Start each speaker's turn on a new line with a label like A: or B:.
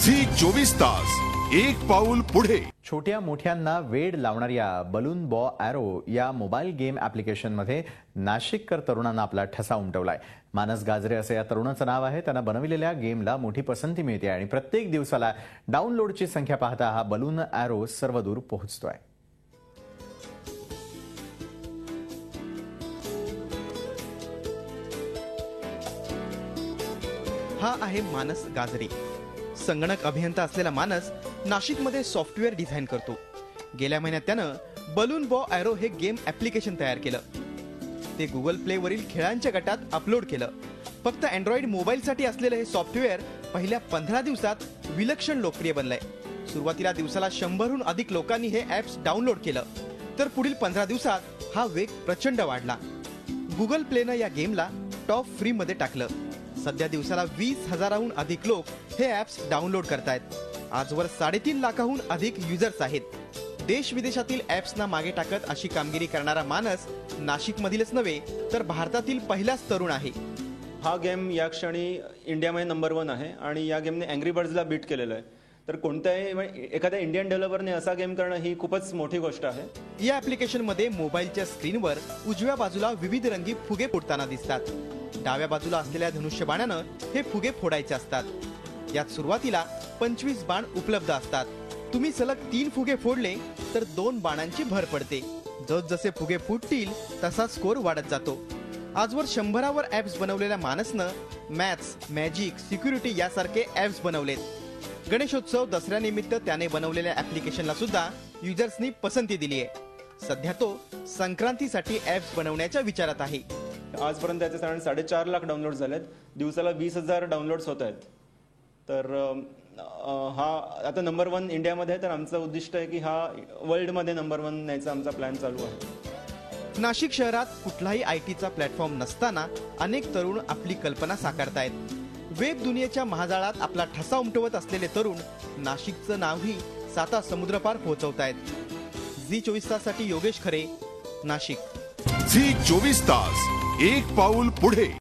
A: Zee 24 तास एक पाऊल पुढे।
B: छोट्या मोठ्यांना वेड लावणाऱ्या बलून बॉ ॲरो या मोबाईल गेम ॲप्लिकेशनमध्ये नाशिककर तरुणांना आपला ठसा उमटवलाय। मानस गाजरे असे या तरुणाचं नाव आहे। त्यांना बनविलेल्या गेमला मोठी पसंती मिळते आणि प्रत्येक दिवसाला डाउनलोडची संख्या पाहता हा बलून ॲरो सर्वदूर पोहोचतोय।
C: हा आहे मानस गाजरे। संगणक अभियंता असलेला मानस नाशिकमध्ये सॉफ्टवेअर डिझाईन करतो। गेल्या महिन्यात त्यानं बलून बॉ ॲरो हे गेम ॲप्लिकेशन तयार केलं। ते गुगल प्ले वरील खेळांच्या गटात अपलोड केलं। फक्त अँड्रॉइड मोबाईलसाठी असलेलं हे सॉफ्टवेअर पहिल्या 15 दिवसात विलक्षण लोकप्रिय बनलंय। सुरुवातीला दिवसाला 100हून अधिक लोकांनी हे ॲप्स डाउनलोड केलं, तर पुढील 15 दिवसात हा वेग प्रचंड वाढला। गुगल प्लेनं या गेमला टॉप फ्री मध्ये टाकलं। सध्या दिवसाला 20,000हून अधिक लोक हे ॲप्स डाउनलोड करतायत। आजवर 3.5 लाखाहून अधिक युजर्स आहेत। देश विदेशातील ॲप्सना मागे टाकत अशी कामगिरी करणारा मानस नाशिकमधीलच नव्हे तर भारतातील पहिलाच तरुण आहे।
D: हा गेम या क्षणी इंडियामध्ये नंबर 1 आहे आणि या गेमने अँग्री बर्ड्सला बीट केलेलं आहे। तर कोणत्याही एखाद्या इंडियन डेव्हलपरने असा गेम करणं ही खूपच मोठी गोष्ट आहे।
C: या ॲप्लिकेशनमध्ये मोबाईलच्या स्क्रीनवर उजव्या बाजूला विविध रंगी फुगे फुटताना दिसतात। डाव्या बाजूला असलेल्या धनुष्यबाणानं हे फुगे फोडायचे असतात। यात सुरुवातीला 25 बाण उपलब्ध असतात। तुम्ही सलग 3 फुगे फोडले तर 2 बाणांची भर पडते। जसजसे फुगे फुटतील तसा स्कोर वाढत जातो। आजवर 100वर ॲप्स बनवलेल्या मानसनं मॅथ्स, मॅजिक, सिक्युरिटी यासारखे ॲप्स बनवलेत। गणेशोत्सव, दसऱ्यानिमित्त त्याने बनवलेल्या ॲप्लिकेशनला सुद्धा युजर्सनी पसंती दिली आहे। सध्या तो संक्रांतीसाठी ॲप्स बनवण्याच्या विचारात आहे।
D: आजपर्यंत त्याचे 4.5 लाख डाउनलोड झालेत। दिवसाला 20,000 डाउनलोड्स होत आहेत। तर हा आता नंबर 1 इंडियामध्ये आहे। तर आमचं उद्दिष्ट आहे की हा वर्ल्डमध्ये नंबर 1 न्यायचा आमचा प्लॅन चालू आहे।
C: नाशिक शहरात कुठलाही आयटीचा प्लॅटफॉर्म नसताना अनेक तरुण आपली कल्पना साकारतायत। वेब दुनियेच्या महाजाळात आपला ठसा उमटवत असलेले तरुण नाशिकचं नावही 7 समुद्रपार पोहोचवतायत। झी 24 ताससाठी योगेश खरे, नाशिक।
A: झी 24 तास एक पाऊल पुढे।